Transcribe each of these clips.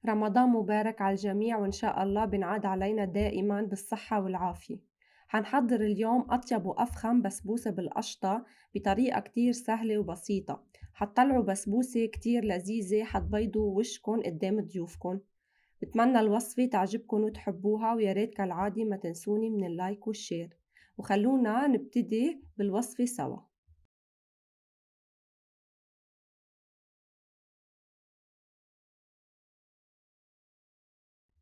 رمضان مبارك على الجميع وإن شاء الله بنعاد علينا دائما بالصحة والعافية. حنحضر اليوم أطيب وأفخم بسبوسة بالقشطة بطريقة كتير سهلة وبسيطة. حتطلعوا بسبوسة كتير لذيذة حتبيضوا وشكن قدام ضيوفكن. بتمنى الوصفة تعجبكن وتحبوها، ويا ريت كالعادة ما تنسوني من اللايك والشير، وخلونا نبتدي بالوصفة سوا.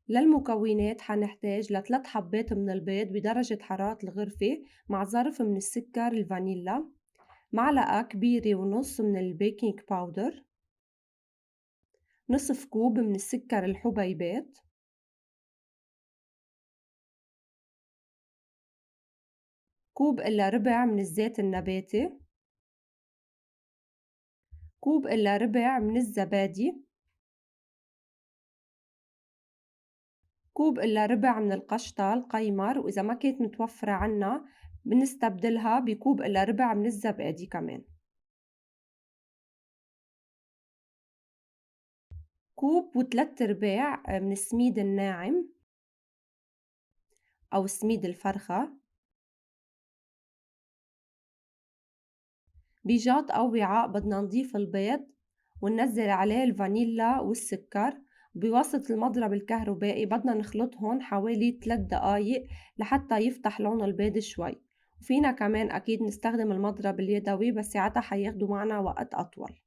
للمكونات حنحتاج ل3 حبات من البيض بدرجة حرارة الغرفة مع ظرف من السكر الفانيلا، معلقة كبيرة ونص من البيكنج باودر، نصف كوب من السكر الحبيبات، كوب إلا ربع من الزيت النباتي، كوب إلا ربع من الزبادي، كوب إلا ربع من القشطة القيمر، وإذا ما كانت متوفرة عنا بنستبدلها بكوب إلا ربع من الزبادي كمان، كوب وتلات أرباع من السميد الناعم أو سميد الفرخة. بجاط أو وعاء بدنا نضيف البيض وننزل عليه الفانيلا والسكر، بواسطة المضرب الكهربائي بدنا نخلطهن حوالي 3 دقايق لحتى يفتح لون البيض شوي. وفينا كمان أكيد نستخدم المضرب اليدوي بس ساعتها حياخدوا معنا وقت أطول.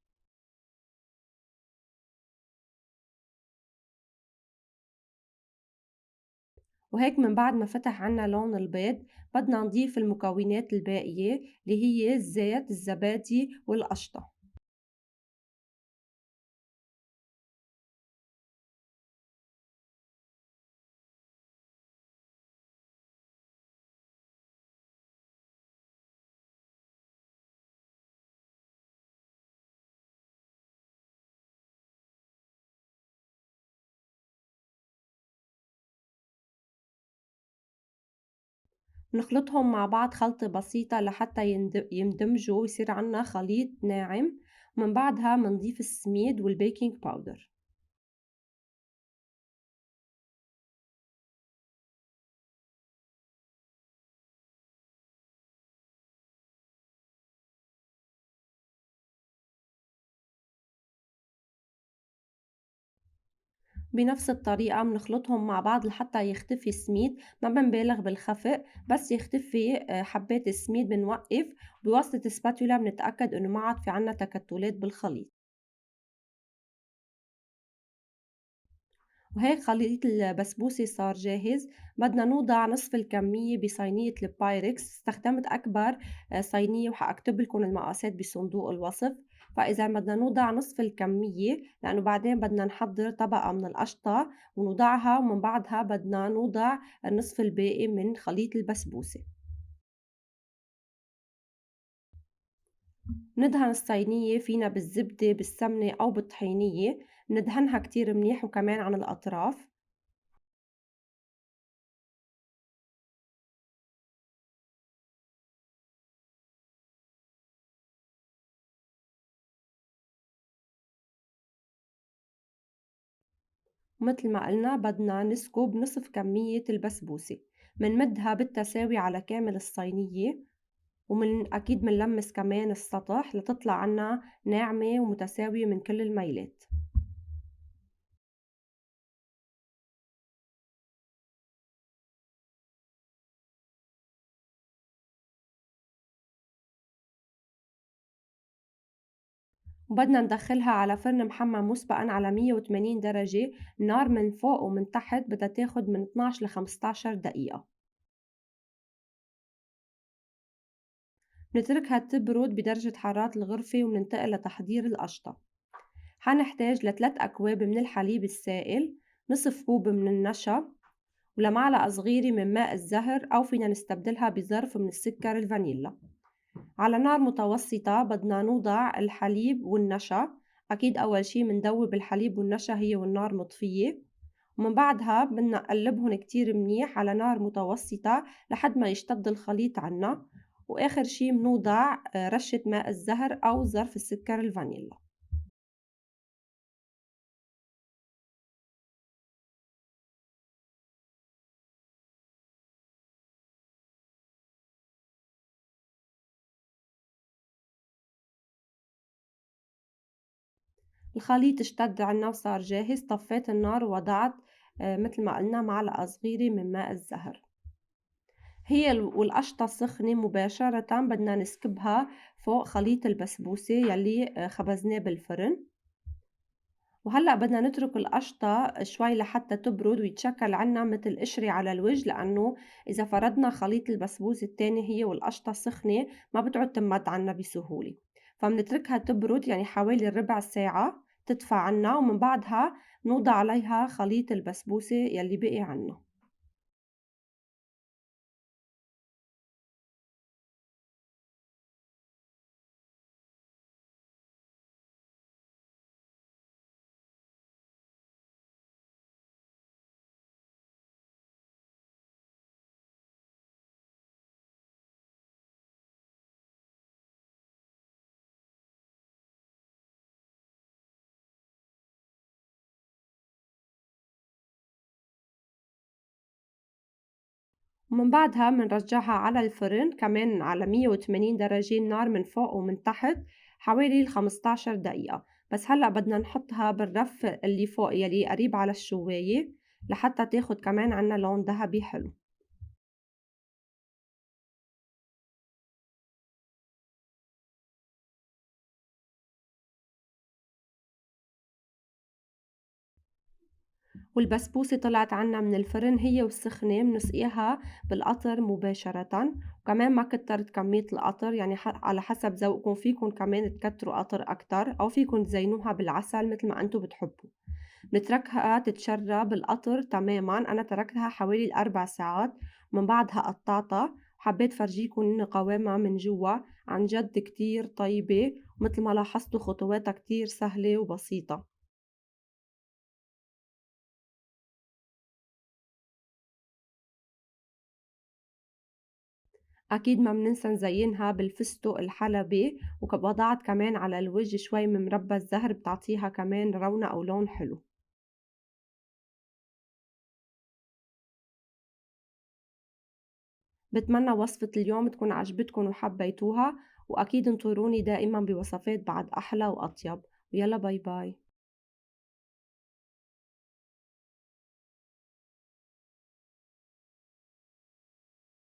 وهيك من بعد ما فتح عنا لون البيض بدنا نضيف المكونات الباقية اللي هي الزيت الزبادي والقشطة. نخلطهم مع بعض خلطة بسيطة لحتى يندمجوا ويصير عنا خليط ناعم، ومن بعدها منضيف السميد والبيكنج باودر. بنفس الطريقة بنخلطهم مع بعض لحتى يختفي السميد، ما بنبالغ بالخفق، بس يختفي حبات السميد بنوقف بواسطة سباتولا بنتأكد إنه ما عاد في عنا تكتلات بالخليط. وهيك خليط البسبوسة صار جاهز. بدنا نوضع نصف الكمية بصينية البايركس، استخدمت أكبر صينية وحأكتب لكم المقاسات بصندوق الوصف. فإذا بدنا نوضع نصف الكمية لأنه بعدين بدنا نحضر طبقة من القشطة ونوضعها، ومن بعدها بدنا نوضع النصف الباقي من خليط البسبوسة. ندهن الصينية فينا بالزبدة بالسمنة أو بالطحينية، ندهنها كتير منيح وكمان عن الأطراف. ومتل ما قلنا بدنا نسكب نصف كمية البسبوسة، منمدها بالتساوي على كامل الصينية، أكيد منلمس كمان السطح لتطلع عنا ناعمة ومتساوية من كل الميلات. وبدنا ندخلها على فرن محمى مسبقا على 180 درجة، النار من فوق ومن تحت بدها تاخد من 12 ل 15 دقيقة. نتركها تبرد بدرجة حرارة الغرفة ومننتقل لتحضير القشطة. حنحتاج ل3 أكواب من الحليب السائل، نصف كوب من النشا، ولمعلقة صغيرة من ماء الزهر أو فينا نستبدلها بظرف من السكر الفانيلا. على نار متوسطة بدنا نوضع الحليب والنشا، أكيد أول شي مندوب الحليب والنشا هي والنار مطفية، ومن بعدها بدنا نقلبهم كتير منيح على نار متوسطة لحد ما يشتد الخليط عنا، وآخر شي بنوضع رشة ماء الزهر أو ظرف السكر الفانيلا. الخليط اشتد عنا وصار جاهز، طفيت النار ووضعت متل ما قلنا معلقة صغيرة من ماء الزهر. هي والقشطة السخنة مباشرةً بدنا نسكبها فوق خليط البسبوسة يلّي خبزناه بالفرن، وهلأ بدنا نترك القشطة شوي لحتى تبرد ويتشكل عنا متل قشرة على الوجه، لأنه إذا فردنا خليط البسبوسة التاني هي والقشطة السخنة ما بتعود تمّد عنا بسهولة، فمنتركها تبرد يعني حوالي ربع ساعة تدفى عنا، ومن بعدها نوضع عليها خليط البسبوسة يلّي بقي عنا. ومن بعدها منرجعها على الفرن كمان على 180 درجة النار من فوق ومن تحت حوالي 15 دقيقة. بس هلأ بدنا نحطها بالرف اللي فوق يلي قريب على الشواية لحتى تاخد كمان عنا لون ذهبي حلو. والبسبوسة طلعت عنا من الفرن هي والسخنة منسقيها بالقطر مباشرة، وكمان ما كترت كمية القطر يعني على حسب ذوقكم فيكن كمان تكتروا قطر أكتر أو فيكن تزينوها بالعسل متل ما انتو بتحبوا. نتركها تتشرب القطر تمامًا، أنا تركتها حوالي ال4 ساعات، ومن بعدها قطّعتها، وحبيت فرجيكم قوامها من جوا عن جد كتير طيبة، ومتل ما لاحظتوا خطواتها كتير سهلة وبسيطة. أكيد ما مننسى نزينها بالفستق الحلبي، وضعت كمان على الوجه شوي من مربى الزهر بتعطيها كمان رونق ولون حلو. بتمنى وصفة اليوم تكون عجبتكن وحبيتوها، وأكيد انطروني دائمًا بوصفات بعد أحلى وأطيب، ويلا باي باي.